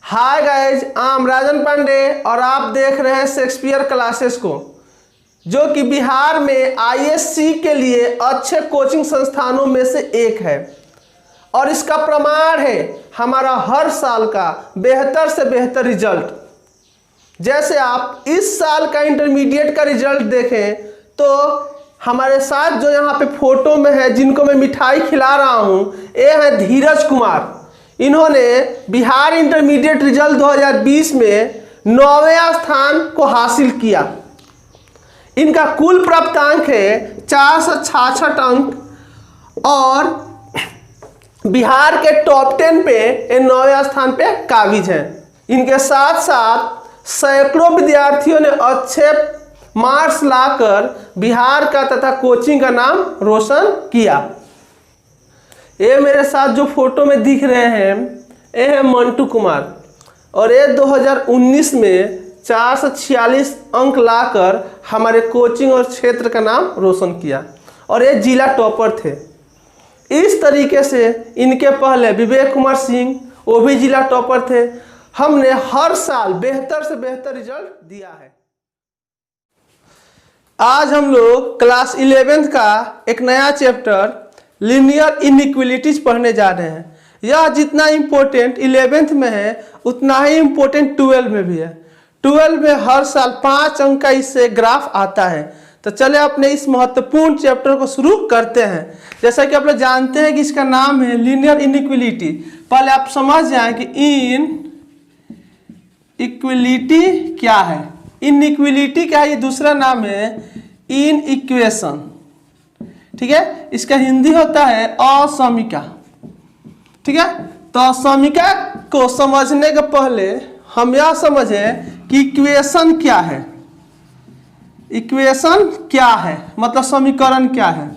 Hi guys, I am राजन पांडे और आप देख रहे हैं शेक्सपियर क्लासेस को, जो कि बिहार में आईएससी के लिए अच्छे कोचिंग संस्थानों में से एक है। और इसका प्रमाण है हमारा हर साल का बेहतर से बेहतर रिजल्ट। जैसे आप इस साल का इंटरमीडिएट का रिजल्ट देखें तो हमारे साथ जो यहाँ पे फोटो में है, जिनको मैं मिठाई खिला रहा हूँ, ये है धीरज कुमार। इन्होंने बिहार इंटरमीडिएट रिजल्ट 2020 में 9वें स्थान को हासिल किया। इनका कुल प्राप्तांक है 466 अंक और बिहार के टॉप 10 पे 9वें स्थान पे काबिज हैं। इनके साथ साथ सैकड़ों विद्यार्थियों ने अच्छे मार्क्स लाकर बिहार का तथा कोचिंग का नाम रोशन किया। ये मेरे साथ जो फोटो में दिख रहे हैं, ये है मंटू कुमार और ये 2019 में 446 अंक लाकर हमारे कोचिंग और क्षेत्र का नाम रोशन किया और ये जिला टॉपर थे। इस तरीके से इनके पहले विवेक कुमार सिंह, वो भी जिला टॉपर थे। हमने हर साल बेहतर से बेहतर रिजल्ट दिया है। आज हम लोग क्लास 11th का एक नया चैप्टर लीनियर इनइक्वालिटीज पढ़ने जा रहे हैं। यह जितना इम्पोर्टेंट 11th में है उतना ही इम्पोर्टेंट 12 में भी है। 12 में हर साल 5 अंक का इससे ग्राफ आता है। तो चले अपने इस महत्वपूर्ण चैप्टर को शुरू करते हैं। जैसा कि आप लोग जानते हैं कि इसका नाम है लीनियर इनइक्वालिटी। पहले आप समझ जाएं कि इन इक्वलिटी क्या है। इनइक्वालिटी क्या है, ये दूसरा नाम है इन इक्वेशन। ठीक है, इसका हिंदी होता है असमीका। ठीक है, तो असमीका को समझने के पहले हम यह समझें कि इक्वेशन क्या है। इक्वेशन क्या है मतलब समीकरण क्या है।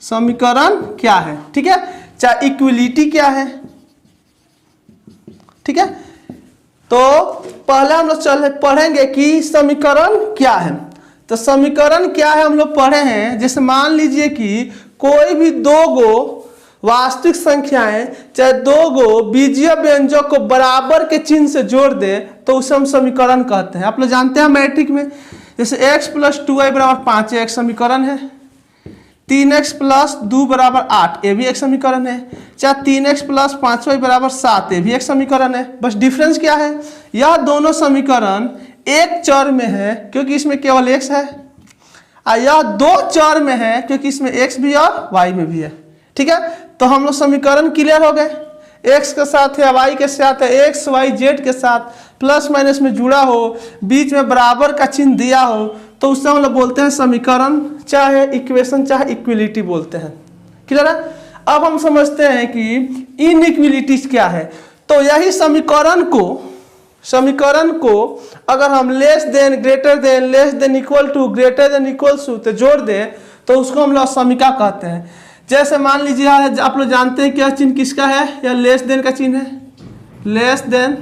समीकरण क्या है, ठीक है, चाहे इक्वलिटी क्या है। ठीक है, तो पहले हम लोग चल पढ़ेंगे कि समीकरण क्या है। तो समीकरण क्या है हम लोग पढ़े हैं। जैसे मान लीजिए कि कोई भी दो गो वास्तविक संख्याएं चाहे दो गो बीजीय व्यंजक को बराबर के चिन्ह से जोड़ दे तो उसे हम समीकरण कहते हैं। आप लोग जानते हैं मैट्रिक में जैसे x + 2y = 5 एक समीकरण है। 3x + 2 = 8 ये भी एक समीकरण है। चाहे 3x + 5y = 7 ये भी एक समीकरण है। बस डिफरेंस क्या है, यह दोनों समीकरण एक चर में है क्योंकि इसमें केवल x है, और यह दो चर में है क्योंकि इसमें x भी और y में भी है। ठीक है, तो हम लोग समीकरण क्लियर हो गए। x के साथ है, y के साथ है, x y z के साथ प्लस माइनस में जुड़ा हो, बीच में बराबर का चिन्ह दिया हो, तो उससे हम लोग बोलते हैं समीकरण, चाहे इक्वेशन चाहे इक्वलिटी बोलते हैं। क्लियर है। अब हम समझते हैं कि इनइक्वालिटीज क्या है। तो यही समीकरण को अगर हम less than, greater than, less than, equal to, greater than, equal to तो जोड़ दें तो उसको हम लोग समीका कहते हैं। जैसे मान लीजिए आप लोग जानते हैं क्या चिन्ह किसका है, या लेस देन का चिन्ह है, लेस देन।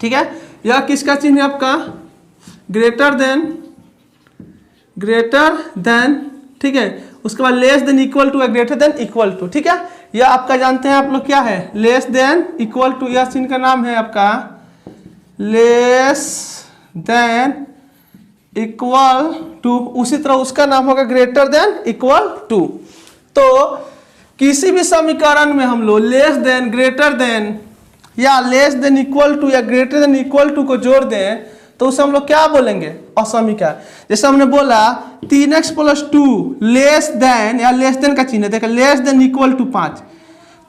ठीक है, यह किसका चिन्ह है आपका, ग्रेटर देन। ठीक है, उसके बाद लेस देन, इक्वल टू या ग्रेटर देन, इक्वल टू। ठीक है, यह आपका जानते हैं आप लोग क्या है, लेस देन, इक्वल टू। यह चिन्ह का नाम है आपका लेस देन, इक्वल टू। उसी तरह उसका नाम होगा ग्रेटर देन, इक्वल टू। तो किसी भी समीकरण में हम लोग लेस देन, ग्रेटर देन या लेस देन, इक्वल टू या ग्रेटर देन, इक्वल टू को जोड़ दें तो उसे हम लोग क्या बोलेंगे, असमीका। जैसे हमने बोला 3x + 2 लेस देन, या लेस देन का चिन्ह देखा, लेस देन, इक्वल टू 5,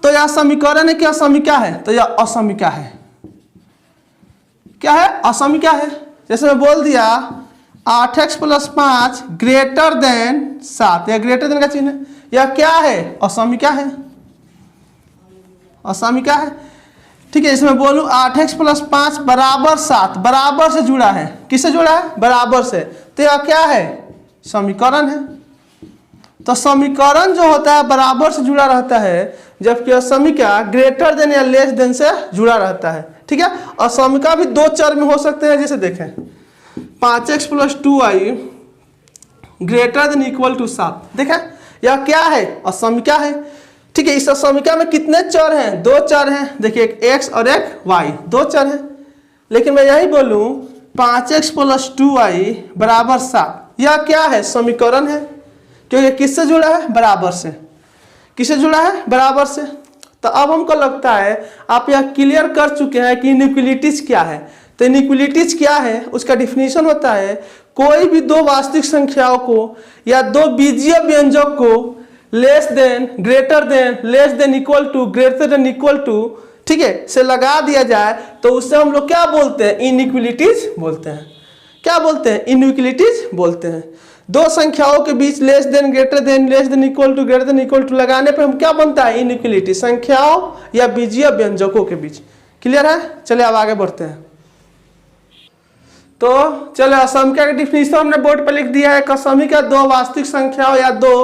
तो यह समीकरण है क्या असमीका है, तो यह असमीका है। क्या है, असमीका है। जैसे मैं बोल दिया 8x + 5 ग्रेटर देन 7, या ग्रेटर देन का चिन्ह, यह क्या है, असमीका है। असमीका है। ठीक है, इसमें बोलूं 8x + 5 = 7, बराबर से जुड़ा है। किससे जुड़ा है, बराबर से, तो यह क्या है, समीकरण है। तो समीकरण जो होता है बराबर से जुड़ा रहता है, जबकि असमीका ग्रेटर देन या लेस देन से जुड़ा रहता है। ठीक है, असमीका भी दो चर में हो सकते हैं। जैसे देखें 5x + 2y greater than, equal to 7, देखें यह क्या है, असमीका है। ठीक है। इस समीकरण में कितने चर हैं? 2 चर हैं। देखिए एक x और एक y, 2 चर हैं। लेकिन मैं यही बोलूं 5x + 2y = 7, यह क्या है? समीकरण है, क्योंकि किससे जुड़ा है? बराबर से। किससे जुड़ा है? बराबर से। तो अब हमको लगता है आप यह क्लियर कर चुके हैं कि इनइक्वालिटीज क्या है। तो इनइक्वालिटीज क्या है? उसका डिफिनीशन होता है कोई भी दो वास्तविक संख्याओं को या दो बीजीय व्यंजक को less than, greater than, less than equal to, greater than equal to, ठीक है, से लगा दिया जाए तो उससे हम लोग क्या बोलते हैं? इनइक्वालिटीज बोलते हैं। क्या बोलते हैं? इनइक्वालिटीज बोलते हैं। दो संख्याओं के बीच less than, greater than, less than equal to, greater than equal to लगाने पे हम क्या बनता है? इनइक्वालिटी, संख्याओं या बीजीय व्यंजकों के बीच। क्लियर है? चलिए अब आगे बढ़ते हैं। तो चलो असंख्या का डिफिनीशन हमने बोर्ड पर लिख दिया है। असंख्या दो वास्तविक संख्याओं या दो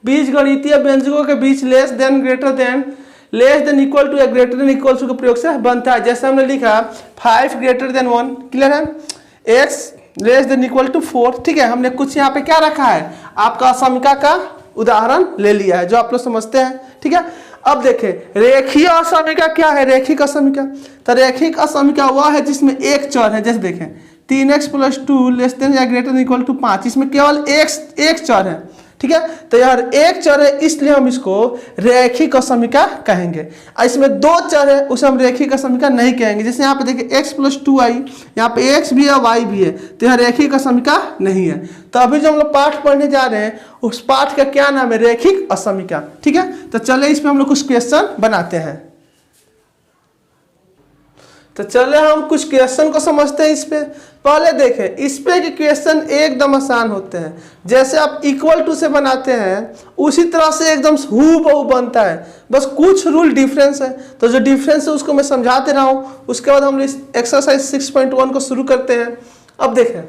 बीजगणितीय व्यंजकों के बीच less than, greater than, less than equal to या ग्रेटर देन इक्वल टू के प्रयोग से बनता है। जैसे हमने लिखा 5 > 1, क्लियर है, x less than equal to 4, ठीक है। हमने कुछ यहाँ पे क्या रखा है? आपका असंख्या का उदाहरण ले लिया है जो आप लोग समझते हैं, ठीक है। अब देखें रेखीय असंख्या क्या है? रेखिक असंख्या, तो रेखिक असंख्या वह है जिसमें एक चर है। जैसे देखें 3x + 2 लेस देन या ग्रेटर देन इक्वल टू 5, इसमें केवल एक चर है, ठीक है। तो यार एक चर है इसलिए हम इसको रेखिक असंख्या कहेंगे। इसमें दो चर है उसे हम रेखिक असंख्या नहीं कहेंगे। जैसे यहाँ पे देखिए x + 2y, यहाँ पे x भी है y भी है, तो यह रेखिक असंख्या नहीं है। तो अभी जो हम लोग पाठ पढ़ने जा रहे हैं उस पाठ का क्या नाम है? रेखिक असंख्या, ठीक है। तो चले इसमें हम लोग कुछ क्वेश्चन बनाते हैं। तो चले हम कुछ क्वेश्चन को समझते हैं। इस पे पहले देखें, इस पे के क्वेश्चन एकदम आसान होते हैं। जैसे आप इक्वल टू से बनाते हैं उसी तरह से एकदम हूबहू बनता है, बस कुछ रूल डिफरेंस है। तो जो डिफरेंस है उसको मैं समझाते रहा हूँ, उसके बाद हम इस एक्सरसाइज 6.1 को शुरू करते हैं। अब देखें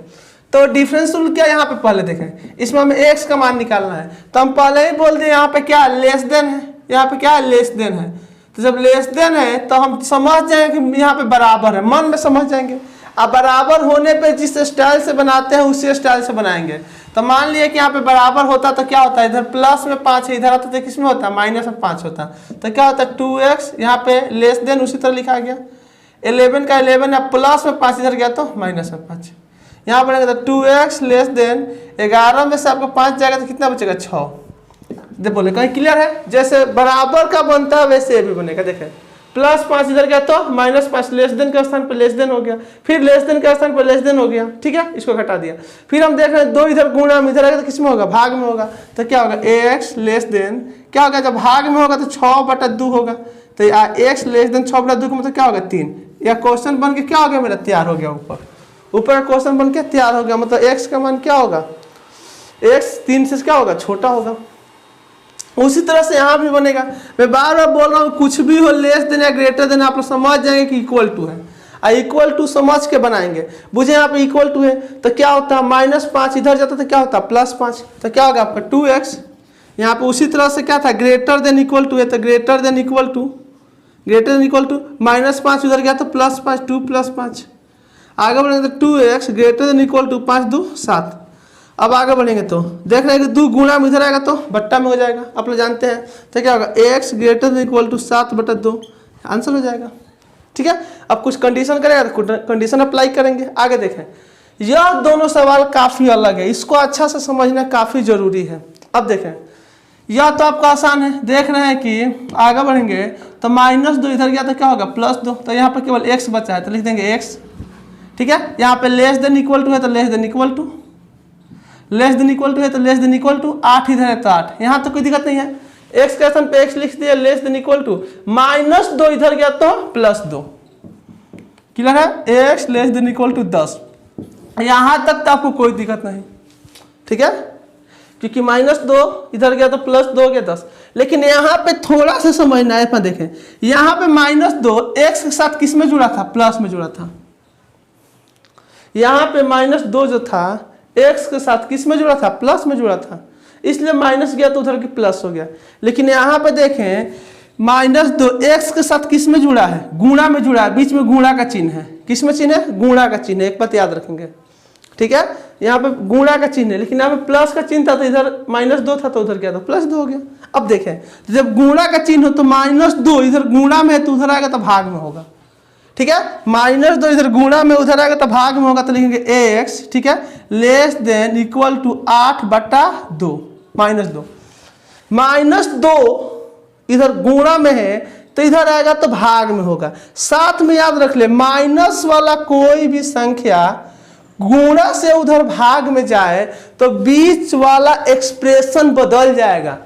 तो डिफरेंस रूल क्या, यहाँ पे पहले देखें, इसमें हमें x का मान निकालना है। तो हम पहले ही बोल दें यहाँ पे क्या लेस देन है, यहाँ पे क्या है? लेस देन है। तो जब लेस देन है तो हम समझ जाएंगे कि यहाँ पे बराबर है, मन में समझ जाएंगे। अब बराबर होने पे जिस स्टाइल से बनाते हैं उसी स्टाइल से बनाएंगे। तो मान लिए कि यहाँ पे बराबर होता तो क्या होता है? इधर प्लस में 5 है, इधर आता तो किसमें होता है? माइनस में 5 होता। तो क्या होता है? 2x, यहाँ पे लेस देन उसी तरह लिखा गया। 11 का 11 है, प्लस में 5 इधर गया तो माइनस में 5। यहाँ बनेगा तो 2x लेस देन 11 में से आपको 5 जाएगा तो कितना बचेगा? 6। देख बोले कहीं क्लियर है? जैसे बराबर का बनता है वैसे ये भी बनेगा। देखें +5 इधर गया तो -5, लेस देन के स्थान पर लेस देन हो गया, फिर लेस देन के स्थान पर लेस देन हो गया, ठीक है। इसको घटा दिया। फिर हम देख रहे हैं 2 इधर गुणा में इधर आएगा तो किसमें होगा? भाग में होगा। तो क्या होगा? ax लेस देन क्या होगा? जब भाग में होगा तो 6/2 होगा। तो x लेस देन 6/2 का मतलब क्या होगा? 3। यह क्वेश्चन बन के क्या हो गया? मेरा तैयार हो गया। ऊपर क्वेश्चन बन के तैयार हो गया। मतलब x का मान क्या होगा? x 3 से क्या होगा? छोटा होगा। उसी तरह से यहाँ भी बनेगा। मैं बार बार बोल रहा हूँ कुछ भी हो लेस देन या ग्रेटर देन आप लोग समझ जाएंगे कि इक्वल टू है। इक्वल टू समझ के बनाएंगे। बुझे यहाँ पे इक्वल टू है तो क्या होता है? -5 इधर जाता तो क्या होता है? +5। तो क्या होगा आपका? 2x। यहाँ पे उसी तरह से क्या था? ग्रेटर देन इक्वल टू है तो greater than equal to, greater than equal to -5 उधर गया तो +5, 2 + 5। आगे बढ़ेंगे तो 2x greater than equal to 5 2 7। अब आगे बढ़ेंगे तो देख रहे हैं कि 2 गुणा में इधर आएगा तो बट्टा में हो जाएगा, आप लोग जानते हैं। तो क्या होगा? x greater than equal to 7/2 answer हो जाएगा, ठीक है। अब कुछ कंडीशन करेगा तो कंडीशन अप्लाई करेंगे। आगे देखें, यह दोनों सवाल काफ़ी अलग है, इसको अच्छा से समझना काफ़ी जरूरी है। अब देखें यह तो आपका आसान है। देख रहे हैं कि आगे बढ़ेंगे तो -2 इधर गया तो क्या होगा? +2। तो यहाँ पर केवल x बचा है तो लिख देंगे x, ठीक है। यहाँ पे लेस देन इक्वल टू है तो less than equal to, less than equal to है तो लेस देन इक्वल टू, 8 इधर है तो 8। यहाँ तो कोई दिक्कत नहीं है। x के स्थान पे x लिख दिया, लेस देन इक्वल टू, -2 इधर गया तो +2। क्लियर है? x less than equal to 10। यहाँ तक तो आपको कोई दिक्कत नहीं, ठीक है, क्योंकि -2 इधर गया तो +2 हो गया 10। लेकिन यहाँ पे थोड़ा सा समझना है। देखें यहाँ पे -2 x के साथ किस में जुड़ा था? प्लस में जुड़ा था। यहाँ पे -2 जो था x के साथ किस में जुड़ा था? प्लस में जुड़ा था, इसलिए माइनस गया तो उधर की प्लस हो गया। लेकिन यहाँ पे देखें -2 x के साथ किस में जुड़ा है? गुणा में जुड़ा है, बीच में गुणा का चिन्ह है। किस में चिन्ह है? गुणा का चिन्ह है, एक बात याद रखेंगे, ठीक है, यहाँ पे गुणा का चिन्ह है, लेकिन यहाँ पे प्लस का चिन्ह था तो इधर -2 था तो उधर क्या था +2 हो गया। अब देखें तो जब गुणा का चिन्ह हो तो -2 इधर गुणा में है तो उधर आएगा तो भाग में होगा। ठीक है, -2 इधर गुणा में उधर आएगा तो भाग में होगा, तो लिखेंगे x, ठीक है, लेस देन इक्वल टू 8/2 -2 -2 इधर गुणा में है तो इधर आएगा तो भाग में होगा। साथ में याद रख ले माइनस वाला कोई भी संख्या गुणा से उधर भाग में जाए तो बीच वाला एक्सप्रेशन बदल जाएगा,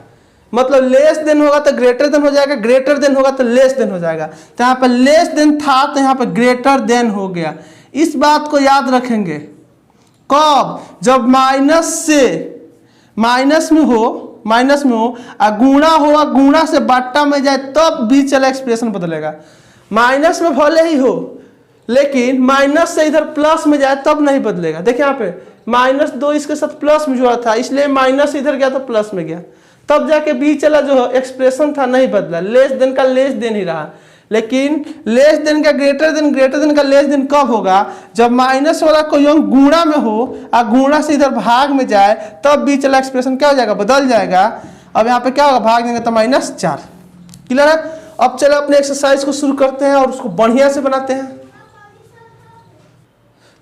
मतलब लेस देन होगा तो ग्रेटर देन हो जाएगा, ग्रेटर देन होगा तो लेस देन हो जाएगा। तो यहाँ पर लेस देन था तो यहाँ पर ग्रेटर देन हो गया। इस बात को याद रखेंगे कब, जब माइनस में हो और गुणा हो, गुणा से बट्टा में जाए तब बीच वाला एक्सप्रेशन बदलेगा। माइनस में भले ही हो लेकिन माइनस से इधर प्लस में जाए तब नहीं बदलेगा। देखिए यहाँ पे -2 इसके साथ प्लस में जुड़ा था, इसलिए माइनस इधर गया तो प्लस में गया, तब जाके बीच वाला जो एक्सप्रेशन था नहीं बदला। लेस देन का लेस देन ही रहा, लेकिन लेस देन का ग्रेटर देन का लेस देन कब होगा, जब माइनस वाला कोई अंक गुणा में हो और गुणा से इधर भाग में जाए तब बीच वाला एक्सप्रेशन क्या हो जाएगा, बदल जाएगा। अब यहाँ पे क्या होगा, भाग देंगे तो -4। क्लियर है। अब चलो अपने एक्सरसाइज को शुरू करते हैं और उसको बढ़िया से बनाते हैं।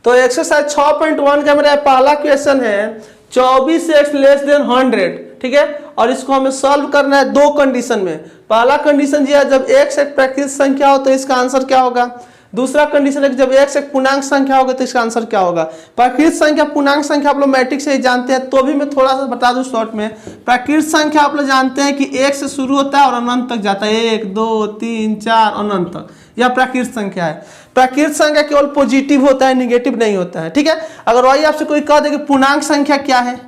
तो एक्सरसाइज 6.1 का मेरा पहला क्वेश्चन है 24x लेस देन 100, ठीक है, और इसको हमें सॉल्व करना है दो कंडीशन में। पहला कंडीशन ये है जब x एक प्राकृतिक संख्या हो तो इसका आंसर क्या होगा। दूसरा कंडीशन है कि जब x एक पूर्णांक संख्या होगा तो इसका आंसर क्या होगा। प्राकृतिक संख्या पूर्णांक संख्या आप लोग मैट्रिक्स से ही जानते हैं, तो भी मैं थोड़ा सा बता दूं शॉर्ट में। प्राकृतिक संख्या आप लोग जानते हैं कि 1 से शुरू होता है और अनंत तक जाता है, 1 2 3 4 अनंत तक, यह प्राकृतिक संख्या है। प्राकृतिक संख्या केवल पॉजिटिव होता है, निगेटिव नहीं होता है। ठीक है, अगर वही आपसे कोई कह दे कि पूर्णांक संख्या क्या है,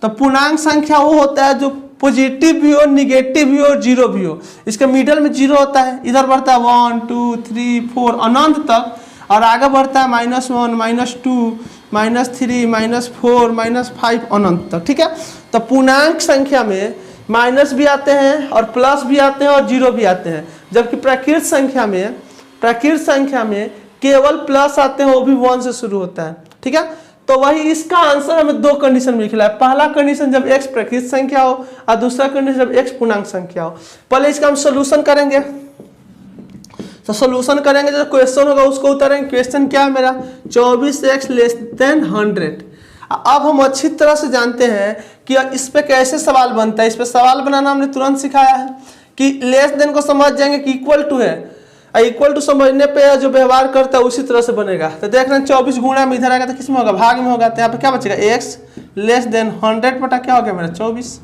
तो पूर्णांक संख्या वो होता है जो पॉजिटिव भी हो, निगेटिव भी हो, जीरो भी हो। इसके मिडल में जीरो होता है, इधर बढ़ता है 1 2 3 4 अनंत तक, और आगे बढ़ता है -1 -2 -3 -4 -5 अनंत तक। ठीक है, तो पूर्णांक संख्या में माइनस भी आते हैं और प्लस भी आते हैं और जीरो भी आते हैं, जबकि प्राकृतिक संख्या में केवल प्लस आते हैं, वो भी 1 से शुरू होता है। ठीक है, तो वही इसका आंसर हमें दो कंडीशन में लिखना है। पहला कंडीशन जब x प्राकृतिक संख्या हो और दूसरा कंडीशन जब x पूर्णांक संख्या हो। पहले इसका हम सोल्यूशन करेंगे, तो सोल्यूशन करेंगे जो क्वेश्चन होगा उसको उतारेंगे। क्वेश्चन क्या है मेरा, 24x लेस देन 100। अब हम अच्छी तरह से जानते हैं कि इस पे कैसे सवाल बनता है। इस पे सवाल बनाना हमने तुरंत सिखाया है कि लेस देन को समझ जाएंगे कि इक्वल टू है, इक्वल टू समझने पे जो व्यवहार करता है उसी तरह से बनेगा। तो देख रहे हैं 24 गुणा में इधर आएगा तो किस में होगा, भाग में होगा। तो यहाँ पे क्या बचेगा, x लेस देन 100 बटा क्या हो गया मेरा 24,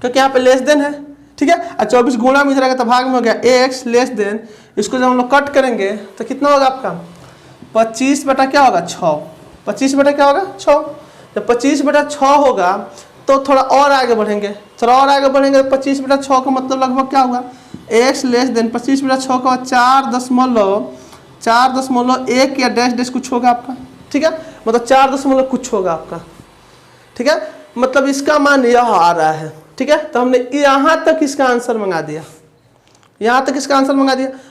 क्योंकि यहाँ पे लेस देन है। ठीक है, और 24 गुणा में इधर आएगा तो भाग में हो गया x लेस देन, इसको जब हम लोग कट करेंगे तो कितना होगा आपका 25 बटा क्या होगा 6, 25 बटा क्या होगा 6। जब 25 बटा 6 होगा तो थोड़ा और आगे बढ़ेंगे, तो 25 बटा 6 का मतलब लगभग क्या होगा, x लेस देन 25 बटा 6 का 4.1 या डैश कुछ होगा आपका। ठीक है, मतलब 4 कुछ होगा आपका। ठीक है, मतलब इसका मान यह आ रहा है। ठीक है, तो हमने यहाँ तक इसका आंसर मंगा दिया,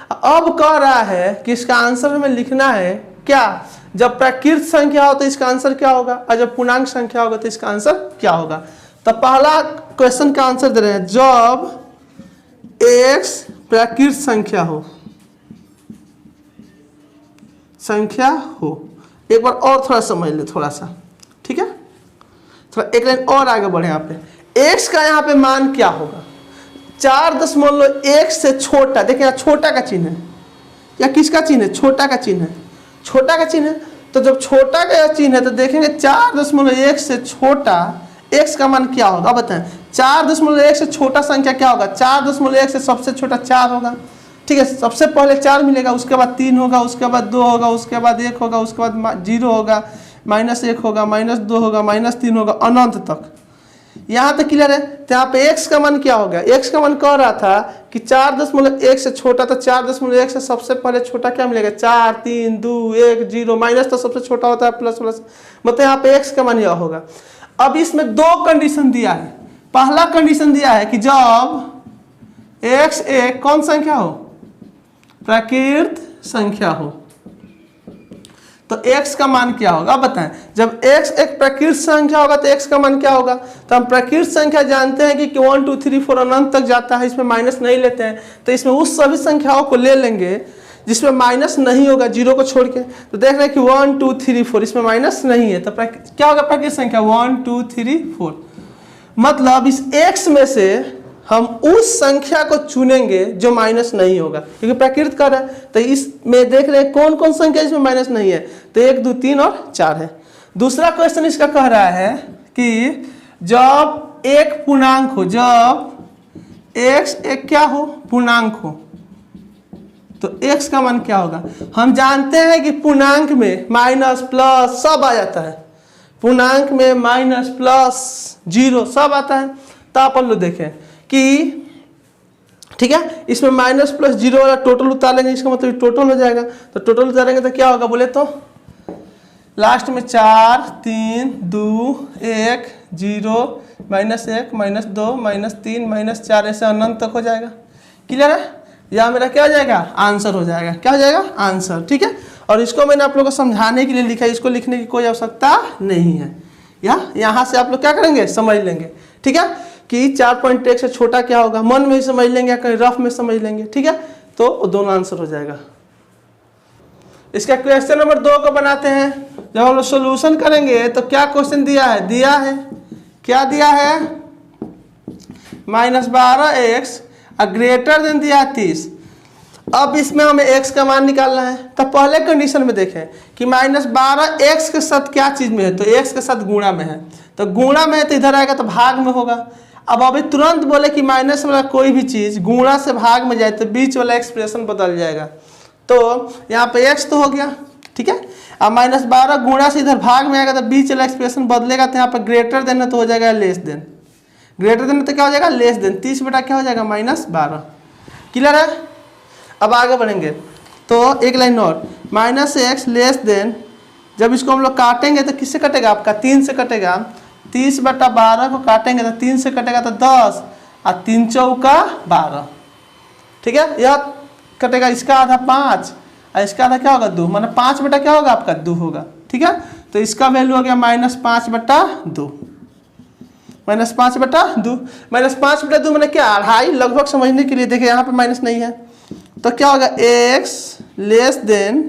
अब कह रहा है कि इसका आंसर हमें लिखना है क्या, जब प्राकृतिक संख्या हो तो इसका आंसर क्या होगा, और जब पूर्णांक संख्या होगा तो इसका आंसर क्या होगा। तो पहला क्वेश्चन का आंसर दे रहे हैं, जब x प्राकृतिक संख्या हो। एक बार और थोड़ा समझ ले, थोड़ा सा। ठीक है, थोड़ा एक लाइन और आगे बढ़े। यहाँ पे x का यहाँ पे मान क्या होगा, 4.1 से छोटा। देखिए यहाँ छोटा का चिन्ह है, या किसका चिन्ह है, छोटा का चिन्ह है, तो जब छोटा का चिन्ह है तो देखेंगे 4.1 से छोटा x का मान क्या होगा। बताएं 4.1 से छोटा संख्या क्या होगा, 4.1 से सबसे छोटा 4 होगा। ठीक है, सबसे पहले 4 मिलेगा, उसके बाद 3 होगा, उसके बाद 2 होगा, उसके बाद 1 होगा, उसके बाद 0 होगा, -1 होगा, -2 होगा, -3 होगा, अनंत तक। यहाँ तक क्लियर है। तो यहाँ पे x का मान क्या हो गया, x का मान कह रहा था कि 4.1 से छोटा, तो 4.1 से सबसे पहले छोटा क्या मिलेगा, 4 3 2 1 0, माइनस तो सबसे छोटा होता है, प्लस, मतलब यहाँ पे x का मान यह होगा। अब इसमें दो कंडीशन दिया है। पहला कंडीशन दिया है कि जब x एक कौन संख्या हो, प्राकृतिक संख्या हो, तो x का मान क्या होगा? अब बताएं, जब x एक प्रकृत संख्या होगा तो x का मान क्या होगा? तो हम प्रकृत संख्या जानते हैं कि 1 2 3 4 अनंत तक जाता है, इसमें माइनस नहीं लेते हैं, तो इसमें उस सभी संख्याओं को ले लेंगे जिसमें माइनस नहीं होगा, जीरो को छोड़ के। तो देख रहे हैं कि 1 2 3 4 इसमें माइनस नहीं है, तो क्या होगा प्रकृत संख्या? 1 2 3 4। मतलब इस x में से हम उस संख्या को चुनेंगे जो माइनस नहीं होगा, क्योंकि प्रकृत कर है। तो इसमें देख रहे हैं कौन कौन संख्या इसमें माइनस नहीं है, तो 1 2 3 और 4 है। दूसरा क्वेश्चन इसका कह रहा है कि जब एक पूर्णांक हो, जब x एक क्या हो? पूर्णांक हो, तो x का मान क्या होगा? हम जानते हैं कि पूर्णांक में माइनस प्लस सब आ जाता है, पूर्णांक में माइनस प्लस जीरो सब आता है। तो आप लोग देखें कि ठीक है, इसमें माइनस प्लस जीरो वाला टोटल उतारेंगे, इसका मतलब टोटल हो जाएगा। तो टोटल उतारेंगे तो क्या होगा बोले तो? लास्ट में 4 3 2 1 0 -1 -2 -3 -4 ऐसे अनंत तक हो जाएगा। क्लियर है? या मेरा क्या हो जाएगा? आंसर हो जाएगा। क्या हो जाएगा? आंसर। ठीक है, और इसको मैंने आप लोगों को समझाने के लिए लिखा है, इसको लिखने की कोई आवश्यकता नहीं है। या यहाँ से आप लोग क्या करेंगे? समझ लेंगे। ठीक है, कि 4.1 से छोटा क्या होगा, मन में ही समझ लेंगे या कहीं रफ में समझ लेंगे। ठीक है, तो दोनों आंसर हो जाएगा। इसका क्वेश्चन नंबर 2 को बनाते हैं। जब हम लोग सोल्यूशन करेंगे तो क्या क्वेश्चन दिया है? दिया है, क्या दिया है? -12x ग्रेटर देन दिया है 30। अब इसमें हमें x का मान निकालना है। तो पहले कंडीशन में देखें कि -12 x के साथ क्या चीज में है, तो x के साथ गुणा में है। तो गुणा में है तो इधर आएगा तो भाग में होगा। अब अभी तुरंत बोले कि माइनस वाला कोई भी चीज गुणा से भाग में जाए तो बीच वाला एक्सप्रेशन बदल जाएगा। तो यहाँ पे x तो हो गया। ठीक है, अब -12 गुणा से इधर भाग में आएगा तो बीच वाला एक्सप्रेशन बदलेगा, तो यहाँ पर ग्रेटर देन है तो हो जाएगा लेस देन। ग्रेटर देन तो क्या हो जाएगा? Less than. 30 बटा क्या हो जाएगा? -12। क्लियर है? अब आगे बढ़ेंगे तो एक लाइन और, -x लेस देन, जब इसको हम लोग काटेंगे तो किससे कटेगा? आपका 3 से कटेगा। 30 बटा 12 को काटेंगे तो 3 से कटेगा तो 10 और 3 चौका 12। ठीक है, यह कटेगा, इसका आधा 5 और इसका आधा क्या होगा? 2, मतलब 5 बटा क्या होगा? आपका 2 होगा। ठीक है, तो इसका वैल्यू हो गया -5 बटा 2। -5 बटा 2, -5 बटा 2 मैंने क्या? 2.5। लगभग समझने के लिए देखें यहाँ पे माइनस नहीं है, तो क्या होगा? x less then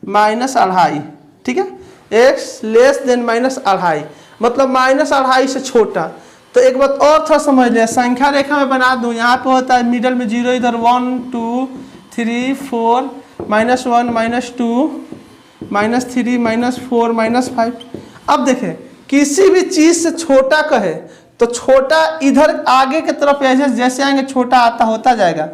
-2.5। ठीक है, x लेस देन -2.5 मतलब -2.5 से छोटा। तो एक बात और थोड़ा समझ लिया, संख्या रेखा में बना दूं, यहाँ पे होता है मिडल में 0, इधर 1 2 3 4 -1 -2 -3 -4 -5। अब देखें किसी भी चीज से छोटा कहे तो छोटा इधर आगे की तरफ जैसे आएंगे छोटा आता होता जाएगा,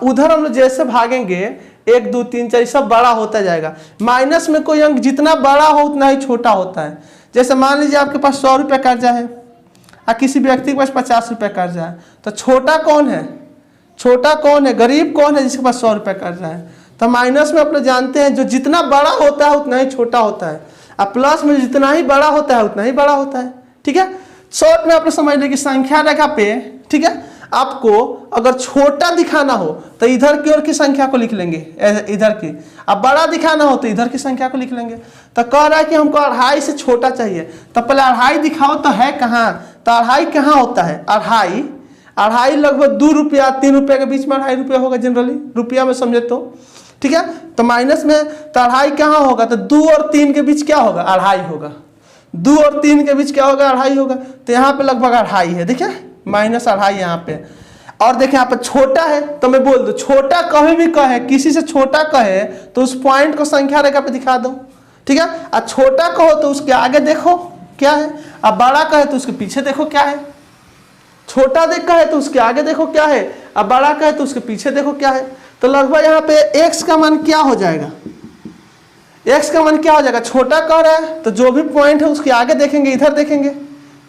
उधर हम लोग जैसे भागेंगे 1 2 3 4 सब बड़ा होता जाएगा। माइनस में कोई अंक जितना बड़ा हो उतना ही छोटा होता है। जैसे मान लीजिए आपके पास 100 रुपये कर्जा है और किसी व्यक्ति के पास 50 रुपये कर्जा है, तो छोटा कौन है? छोटा कौन है? गरीब कौन है जिसके पास 100 रुपये कर्जा है? तो माइनस में आप लोग जानते हैं जो जितना बड़ा होता है उतना ही छोटा होता है, और प्लस में जितना ही बड़ा होता है उतना ही बड़ा होता है। ठीक है, शॉर्ट में आप लोग समझ लें कि संख्या रेखा पे, ठीक है, आपको अगर छोटा दिखाना हो तो इधर की ओर की संख्या को लिख लेंगे, इधर की। अब बड़ा दिखाना हो तो इधर की संख्या को लिख लेंगे। तो कह रहा है कि हमको 2.5 से छोटा चाहिए, तो पहले 2.5 दिखाओ तो है कहाँ? तो 2.5 कहाँ होता है? 2.5 लगभग 2 रुपया 3 रुपये के बीच में 2.5 रुपया होगा जनरली, रुपया में समझे तो। ठीक है, तो माइनस में तो 2.5 कहाँ होगा? तो 2 और 3 के बीच क्या होगा? 2.5 होगा। 2 और 3 के बीच क्या होगा? 2.5 होगा। तो यहाँ पे लगभग 2.5 है, देखिए -2.5 यहाँ पे। और देखें यहाँ पे छोटा है, तो मैं बोल दूं छोटा कहीं भी कहे, किसी से छोटा कहे तो उस पॉइंट को संख्या रेखा पे दिखा दो। ठीक है, और छोटा कहो तो उसके आगे देखो क्या है, अब बड़ा कहे तो उसके पीछे देखो क्या है। छोटा देख कहे तो उसके आगे देखो क्या है, अब बड़ा कहे तो उसके पीछे देखो क्या है। तो लगभग यहाँ पे x का मान क्या हो जाएगा? x का मान क्या हो जाएगा? छोटा कह रहा है तो जो भी पॉइंट है उसके आगे देखेंगे, इधर देखेंगे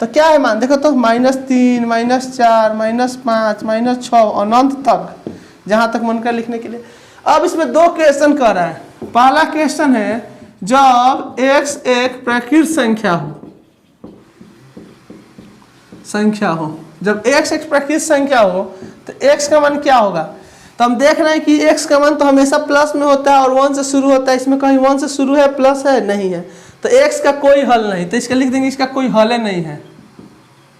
तो क्या है मान? देखो तो -3 -4 -5 -6 अनंत तक, जहां तक मन कर लिखने के लिए। अब इसमें 2 क्वेश्चन कर रहा है। पहला क्वेश्चन है जब x एक प्रकृत संख्या हो, जब x एक प्रकृत संख्या हो तो x का मान क्या होगा? तो हम देख रहे हैं कि x का मान तो हमेशा प्लस में होता है और 1 से शुरू होता है, इसमें कहीं 1 से शुरू है प्लस है नहीं है, तो x का कोई हल नहीं, तो इसका लिख देंगे इसका कोई हल नहीं है,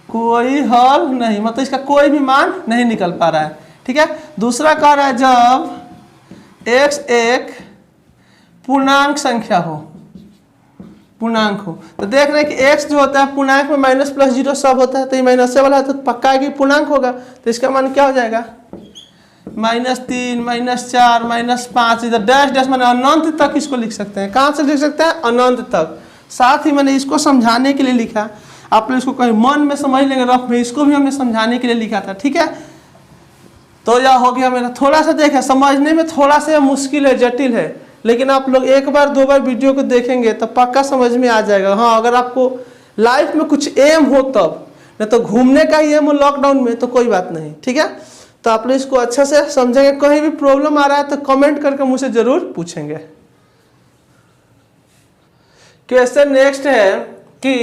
कोई हल नहीं, मतलब इसका कोई भी मान नहीं निकल पा रहा है। ठीक है, दूसरा कह रहा है जब x एक पूर्णांक संख्या हो, पूर्णांक हो, तो देख रहे हैं कि x जो होता है पूर्णांक में माइनस प्लस जीरो सब होता है, तो ये माइनस वाला है तो पक्का है कि पूर्णांक होगा, तो इसका मान क्या हो जाएगा -3 -4 -5, इधर डैश डैश मैंने अनंत तक इसको लिख सकते हैं। कहाँ से लिख सकते हैं? अनंत तक। साथ ही मैंने इसको समझाने के लिए लिखा, आप लोग इसको कहीं मन में समझ लेंगे रफ में, इसको भी हमने समझाने के लिए लिखा था। ठीक है, तो यह हो गया मेरा, थोड़ा सा देखें, समझने में थोड़ा सा मुश्किल है, जटिल है, लेकिन आप लोग एक बार दो बार वीडियो को देखेंगे तो पक्का समझ में आ जाएगा। हाँ, अगर आपको लाइफ में कुछ एम हो तब, नहीं तो घूमने का ही एम हो लॉकडाउन में तो कोई बात नहीं। ठीक है, तो आप लोग इसको अच्छा से समझेंगे। कहीं भी प्रॉब्लम आ रहा है तो कमेंट करके मुझसे जरूर पूछेंगे। क्वेश्चन नेक्स्ट है कि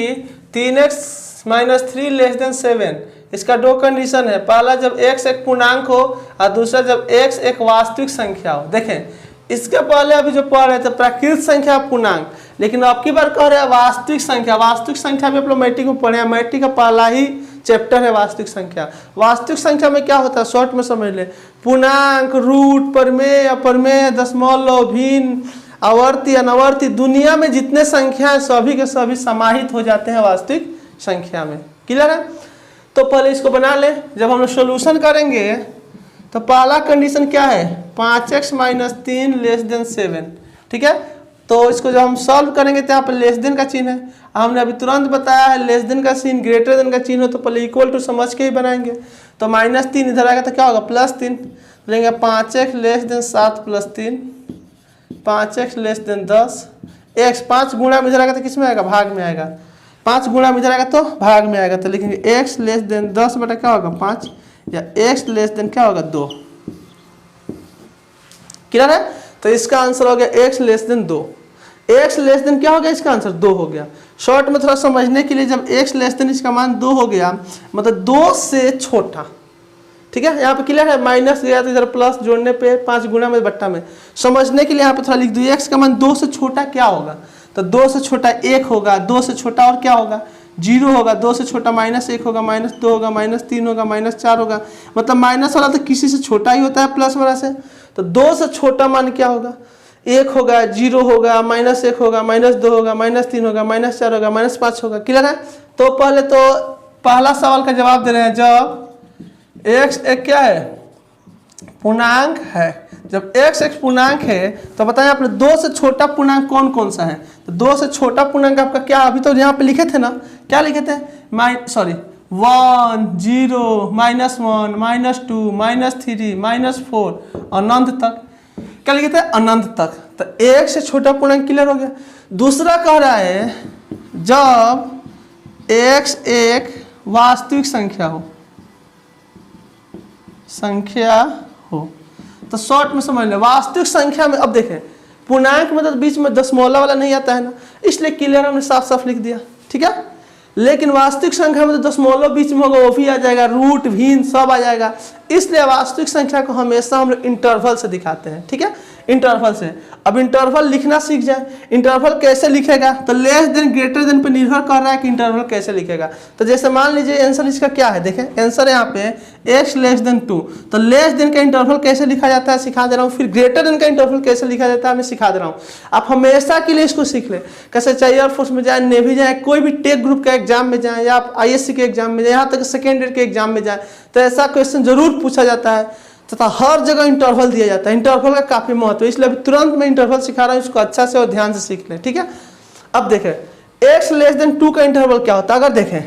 3x - 3 > 7, इसका दो कंडीशन है। पहला जब x एक पूर्णांक हो और दूसरा जब x एक वास्तविक संख्या हो। देखें, इसके पहले अभी जो पढ़ रहे थे प्राकृत संख्या पूर्णांक, लेकिन अब की बार कह रहे हैं वास्तविक संख्या। वास्तविक संख्या भी आप लोग मैट्रिक में पढ़े हैं, मैट्रिक का पहला ही चैप्टर है वास्तविक संख्या। वास्तविक संख्या में क्या होता है शॉर्ट में समझ ले, पूर्णांक, रूट, परिमेय, अपरिमेय, दशमलव, भिन्न, आवर्ती, अनावर्ती, दुनिया में जितने संख्या है सभी के सभी समाहित हो जाते हैं वास्तविक संख्या में। क्लियर है? तो पहले इसको बना ले। जब हम लोग सोल्यूशन करेंगे तो पहला कंडीशन क्या है, 5x - 3 > 7। ठीक है, तो इसको जब हम सॉल्व करेंगे तो यहाँ पर लेस देन का चिन्ह है। हमने अभी तुरंत बताया है लेस देन का चिन्ह ग्रेटर देन का चिन्ह हो तो पहले इक्वल टू समझ के ही बनाएंगे। तो -3 इधर आएगा तो क्या होगा +3, लेंगे 5x < 7 + 3, 5x < 10, x 5 गुणा में इधर आएगा तो किस में आएगा, भाग में आएगा। 5 गुणा में इधर आएगा तो भाग में आएगा, तो लिखेंगे x < 10 बटा क्या होगा 5, या x < क्या होगा 2। क्लियर है? तो इसका आंसर हो गया x < 2। x < क्या हो गया, इसका आंसर 2 हो गया। शॉर्ट में थोड़ा समझने के लिए, जब x < इसका मान 2 हो गया मतलब 2 से छोटा। ठीक है, यहाँ पे क्लियर है, माइनस गया तो इधर प्लस जोड़ने पे 5 गुणा में बट्टा में। समझने के लिए यहाँ पे थोड़ा लिख दूँ, x का मान 2 से छोटा क्या होगा, तो 2 से छोटा 1 होगा, 2 से छोटा और क्या होगा 0 होगा, 2 से छोटा -1 होगा, -2 होगा, -3 होगा, -4 होगा। मतलब माइनस वाला तो किसी से छोटा ही होता है प्लस वाला से। तो 2 से छोटा मान क्या होगा, 1 होगा, 0 होगा, -1 होगा, -2 होगा, -3 होगा, -4 होगा, -5 होगा। क्लियर है? तो पहले तो पहला सवाल का जवाब दे रहे हैं, जब x एक क्या है पूर्णांक है, जब x एक पूर्णांक है तो बताएं आपने 2 से छोटा पूर्णांक कौन कौन सा है। तो 2 से छोटा पूर्णांक आपका क्या, अभी तो यहाँ पे लिखे थे ना, क्या लिखे थे 1 0 -1 -2 -3 -4 अनंत तक। क्या लिखे थे, अनंत तक। तो 1 से छोटा पूर्णांक क्लियर हो गया। दूसरा कह रहा है जब x एक वास्तविक संख्या हो, तो शॉर्ट में समझ लें वास्तविक संख्या में। अब देखें पूर्णांक में तो बीच में दशमलव वाला नहीं आता है ना, इसलिए क्लियर हमने साफ साफ लिख दिया। ठीक है, लेकिन वास्तविक संख्या में तो दशमलव बीच में होगा, वो भी आ जाएगा, रूट, भिन्न सब आ जाएगा। इसलिए वास्तविक संख्या को हमेशा हम लोग इंटरवल से दिखाते हैं। ठीक है, इंटरवल से। अब इंटरवल लिखना सीख जाए। इंटरवल कैसे लिखेगा, तो लेस देन ग्रेटर देन पे निर्भर कर रहा है कि इंटरवल कैसे लिखेगा। तो जैसे मान लीजिए आंसर इसका क्या है, देखें आंसर यहाँ पे x < 2। तो लेस देन का इंटरवल कैसे लिखा जाता है सिखा दे रहा हूँ, फिर ग्रेटर देन का इंटरवल कैसे लिखा जाता है मैं सिखा दे रहा हूँ। आप हमेशा के लिए इसको सीख ले, कैसे चाहे एयरफोर्स में जाए, नेवी जाए, कोई भी टेक ग्रुप का एग्जाम में जाए, या आप ISC के एग्जाम में जाए, यहाँ तक सेकेंड ईयर के एग्जाम में जाए, तो ऐसा क्वेश्चन जरूर पूछा जाता है तथा हर जगह इंटरवल दिया जाता है। इंटरवल का काफी महत्व है, इसलिए अभी तुरंत मैं इंटरवल सिखा रहा हूँ, इसको अच्छा से और ध्यान से सीख लें। ठीक है, अब देखें x < 2 का इंटरवल क्या होता है। अगर देखें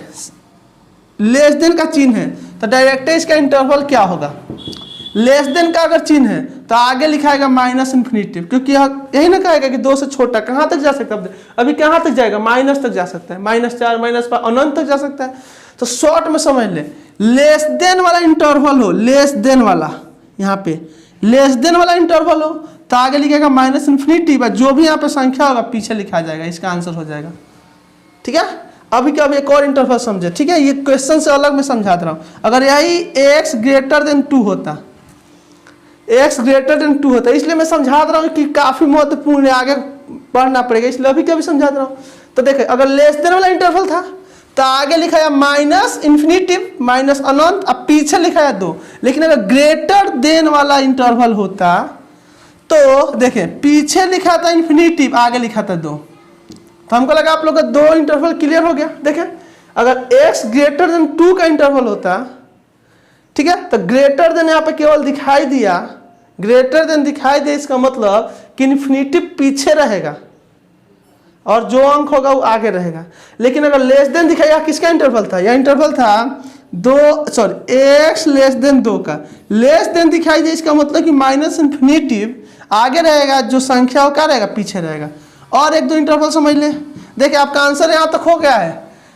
लेस देन का चिन्ह है तो डायरेक्ट इसका इंटरवल क्या होगा, लेस देन का अगर चिन्ह है तो आगे लिखाएगा -∞, क्योंकि यही ना कहेगा कि 2 से छोटा कहाँ तक जा सकता है। अभी कहाँ तक जाएगा, माइनस तक जा सकता है, -4 -5 अनंत तक जा सकता है। तो शॉर्ट में समझ ले, लेस देन वाला इंटरवल हो, लेस देन वाला, यहाँ पे लेस देन वाला इंटरवल हो तो आगे लिखेगा -∞, जो भी यहाँ पे संख्या होगा पीछे लिखा जाएगा, इसका आंसर हो जाएगा। ठीक है, अभी क्या, अभी एक और इंटरवल समझे। ठीक है, ये क्वेश्चन से अलग मैं समझा दे रहा हूँ। अगर यही x < 2 होता, x ग्रेटर देन 2 होता है, इसलिए मैं समझा रहा हूँ कि काफी महत्वपूर्ण है, आगे पढ़ना पड़ेगा, इसलिए अभी कभी समझा रहा हूँ। तो देखिए अगर लेस देन वाला इंटरवल था तो आगे लिखा है माइनस इन्फिनिटिव माइनस अनंत, अब पीछे लिखा है 2। लेकिन अगर ग्रेटर देन वाला इंटरवल होता तो देखिए पीछे लिखा था इन्फिनिटिव, आगे लिखा था 2। तो हमको लगा आप लोग का 2 इंटरवल क्लियर हो गया। देखिए अगर x ग्रेटर देन 2 का इंटरवल होता, ठीक है, तो ग्रेटर देन यहाँ पे केवल दिखाई दिया, ग्रेटर देन दिखाई दिया, इसका मतलब कि इन्फिनिटिव पीछे रहेगा और जो अंक होगा वो आगे रहेगा। लेकिन अगर लेस देन दिखाया, किसका इंटरवल था, यह इंटरवल था x लेस देन 2 का। लेस देन दिखाई दे, इसका मतलब कि माइनस इन्फिनिटिव आगे रहेगा, जो संख्या वो क्या रहेगा, पीछे रहेगा। और एक दो इंटरवल समझ ले। देखिए आपका आंसर यहाँ तक हो गया है,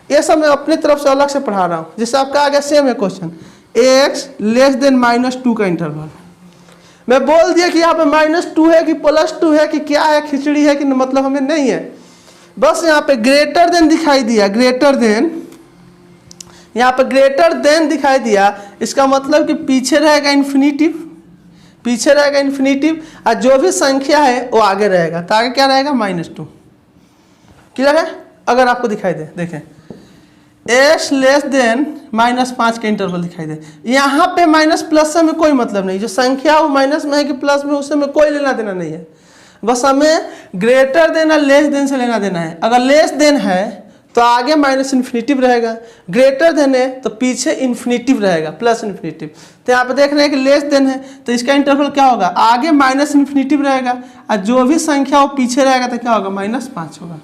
ये सब मैं अपनी तरफ से अलग से पढ़ा रहा हूँ, जिससे आपका आगे सेम है क्वेश्चन। x लेस देन -2 का इंटरवल मैं बोल दिया कि यहाँ पे -2 है कि +2 है कि क्या है, खिचड़ी है कि मतलब हमें नहीं है, बस यहाँ पे ग्रेटर देन दिखाई दिया, ग्रेटर देन, यहाँ पे ग्रेटर देन दिखाई दिया, इसका मतलब कि पीछे रहेगा इन्फिनिटिव, पीछे रहेगा इन्फिनिटिव, और जो भी संख्या है वो आगे रहेगा, तो आगे क्या रहेगा, -2। क्लियर है। अगर आपको दिखाई दे, देखें x लेस देन -5 का इंटरवल दिखाई दे, यहाँ पे माइनस प्लस से हमें कोई मतलब नहीं, जो संख्या वो माइनस में है कि प्लस में, उससे हमें कोई लेना देना नहीं है, बस हमें ग्रेटर देन और लेस देन से लेना देना है। अगर लेस देन है तो आगे माइनस इन्फिनिटिव रहेगा, ग्रेटर देन है तो पीछे इन्फिनिटिव रहेगा, प्लस इन्फिनिटिव। तो यहाँ पे देख रहे हैं कि लेस देन है तो इसका इंटरवल क्या होगा, आगे माइनस इन्फिनिटिव रहेगा, और जो भी संख्या वो पीछे रहेगा तो क्या होगा, -5 होगा।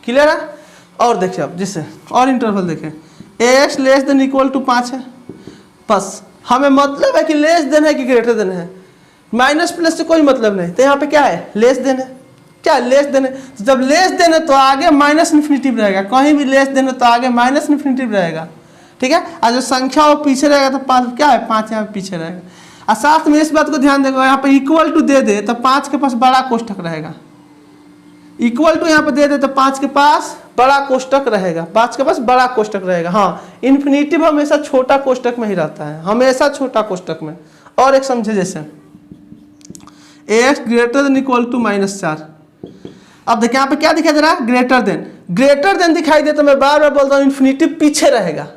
क्लियर है। और देखिए अब जिससे और इंटरवल देखें, x less than equal to 5 है, बस हमें मतलब है कि लेस देन है कि ग्रेटर देन है, माइनस प्लस से कोई मतलब नहीं। तो यहाँ पे क्या है, लेस देन है, क्या लेस देन है, तो जब लेस देन है तो आगे माइनस इन्फिनिटिव रहेगा, कहीं भी लेस देन है तो आगे माइनस इन्फिनिटिव रहेगा, ठीक है। और जो संख्या वो पीछे रहेगा तो 5 क्या है, 5 यहाँ पे पीछे रहेगा। और साथ में इस बात को ध्यान देगा, यहाँ पे इक्वल टू दे दे तो 5 के पास बड़ा कोष्ठक रहेगा, इक्वल टू यहाँ पे दे दे तो 5 के पास बड़ा कोष्ठक रहेगा, 5 के पास बड़ा कोष्ठक रहेगा। हाँ, इन्फिनिटिव हमेशा छोटा कोष्ठक में ही रहता है, हमेशा छोटा कोष्ठक में। और एक समझे जैसे x greater than equal to -4, अब देखिए यहाँ पे क्या दिखाई दे रहा है, ग्रेटर देन, ग्रेटर देन दिखाई दे तो मैं बार बार बोलता हूँ इन्फिनिटिव पीछे रहेगा।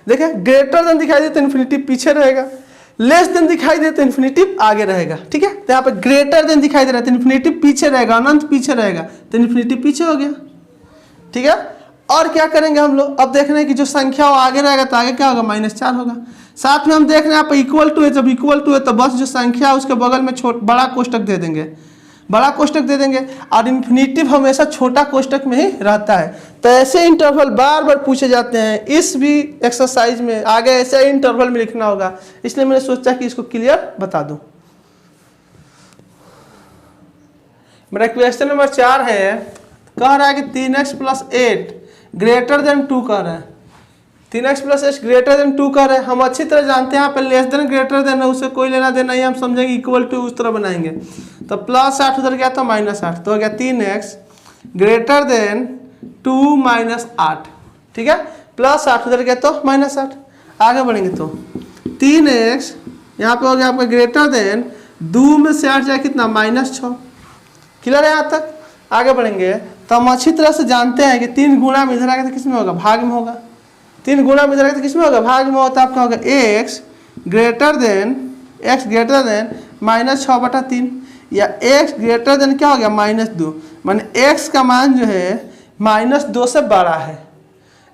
देखिए ग्रेटर देन दिखाई दे तो इन्फिनिटिव पीछे रहेगा, लेस देन दिखाई दे तो इन्फिनिटिव आगे रहेगा, ठीक है। तो यहाँ पे ग्रेटर देन दिखाई दे रहा है तो इन्फिनिटिव पीछे रहेगा, अनंत पीछे रहेगा, तो इन्फिनिटिव पीछे हो गया, ठीक है। और क्या करेंगे हम लोग, अब देख रहे हैं कि जो संख्या वो आगे रहेगा तो आगे क्या होगा, -4 होगा। साथ में हम देख रहे हैं यहाँ पे इक्वल टू है, जब इक्वल टू है तो बस जो संख्या है उसके बगल में बड़ा कोष्ठक दे देंगे, बड़ा कोष्ठक दे देंगे, और इन्फिनिटिव हमेशा छोटा कोष्ठक में ही रहता है। तो ऐसे इंटरवल बार बार पूछे जाते हैं, इस भी एक्सरसाइज में आगे ऐसे इंटरवल में लिखना होगा, इसलिए मैंने सोचा कि इसको क्लियर बता दूं। मेरा क्वेश्चन नंबर 4 है, कह रहा है कि 3x + 8 ग्रेटर देन 2 कह रहा है, 3x + 8 ग्रेटर देन 2 कह रहे हैं। हम अच्छी तरह जानते हैं यहाँ पे लेस देन ग्रेटर देन है, उससे कोई लेना देना नहीं, हम समझेंगे इक्वल टू उस तरह बनाएंगे। तो +8 उधर गया तो -8, तो हो गया 3x ग्रेटर देन 2 - 8, ठीक है। +8 उधर गया तो -8, आगे बढ़ेंगे तो 3x यहाँ पे हो गया आपका ग्रेटर देन 2 में से 8 जाए कितना, -6। क्लियर है यहाँ तक। आगे बढ़ेंगे तो हम अच्छी तरह से जानते हैं कि 3 गुणा में इधर आगे तो किस में होगा, भाग में होगा, 3 गुणा में इधर आगे तो किस में होगा, भाग में होता है। आपका होगा x ग्रेटर देन -6/3, या x ग्रेटर देन क्या हो गया, -2, माने x का मान जो है -2 से बड़ा है,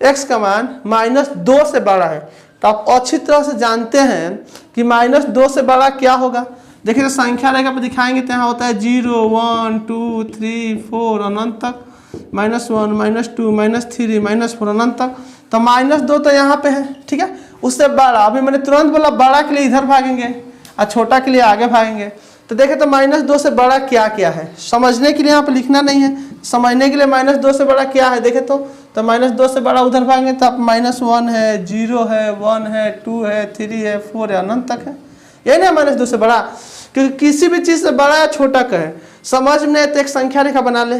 x का मान -2 से बड़ा है। तो आप अच्छी तरह से जानते हैं कि -2 से बड़ा क्या होगा। देखिए तो संख्या रेखा पे दिखाएंगे तो यहाँ होता है 0 1 2 3 4 अनंत तक, -1 -2 -3 -4 अनंत तक। तो -2 तो यहाँ पे है, ठीक है, उससे बड़ा। अभी मैंने तुरंत बोला बड़ा के लिए इधर भागेंगे और छोटा के लिए आगे भागेंगे। तो देखे तो -2 से बड़ा क्या क्या है, समझने के लिए यहाँ पे लिखना नहीं है, समझने के लिए -2 से बड़ा क्या है देखे तो -2 से बड़ा उधर भागेंगे तो आप -1 है, 0 है, 1 है, 2 है, 3 है, 4 है, अनंत तक है। यही ना -2 से बड़ा, क्योंकि किसी भी चीज़ से बड़ा या छोटा कहे समझ में तो एक संख्या रेखा बना ले,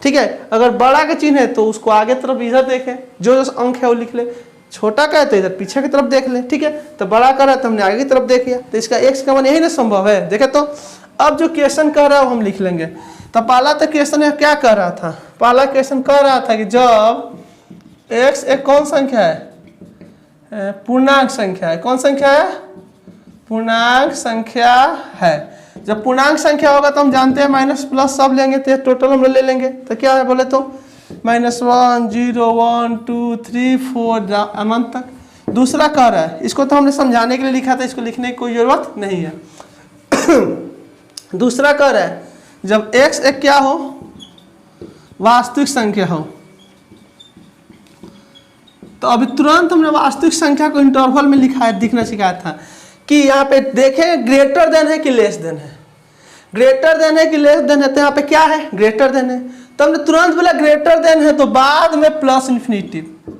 ठीक है। अगर बड़ा का चिन्ह है तो उसको आगे तरफ इधर देखें, जो जो अंक है वो लिख ले, छोटा का है तो इधर पीछे की तरफ देख लें, ठीक है। तो बड़ा का रहा है तो हमने आगे की तरफ देख लिया, तो इसका x का मान यही ना संभव है। देखे तो अब जो क्वेश्चन कह रहा है वो हम लिख लेंगे। तो पहला तो क्वेश्चन क्या कह रहा था, पहला क्वेश्चन कह रहा था कि जब x एक कौन संख्या है, पूर्णांक संख्या है। कौन संख्या है, पूर्णांक संख्या है। जब पूर्णांक संख्या होगा तो हम जानते हैं माइनस प्लस सब लेंगे, तो टोटल हम ले लेंगे। तो क्या है बोले तो -1 0 1 2 3 4 अनंत तक। दूसरा कह रहा है, इसको तो हमने समझाने के लिए लिखा था, इसको लिखने की कोई जरूरत नहीं है। दूसरा कह रहा है जब x एक क्या हो, वास्तविक संख्या हो। तो अभी तुरंत हमने वास्तविक संख्या को इंटरवल में दिखना सिखाया था कि यहाँ पे देखें ग्रेटर देन है कि लेस देन है, ग्रेटर देन है कि लेस देन है। तो यहाँ पे क्या है, ग्रेटर देन है। तो हमने तुरंत बोला ग्रेटर देन है तो बाद में प्लस इन्फिनिटिव।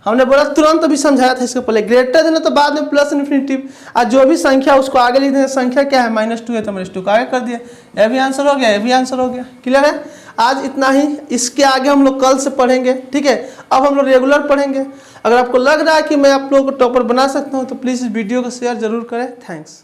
हमने बोला तुरंत अभी समझाया था इसके पहले, ग्रेटर देन है तो बाद में प्लस इन्फिनिटिव। आज जो भी संख्या उसको आगे लिख दें। संख्या क्या है -2 है तो -2 को आगे कर दिया, ये भी आंसर हो गया, ये भी आंसर हो गया। क्लियर है। आज इतना ही, इसके आगे हम लोग कल से पढ़ेंगे, ठीक है। अब हम लोग रेगुलर पढ़ेंगे। अगर आपको लग रहा है कि मैं आप लोगों को टॉपर बना सकता हूँ तो प्लीज़ इस वीडियो को शेयर जरूर करें। थैंक्स।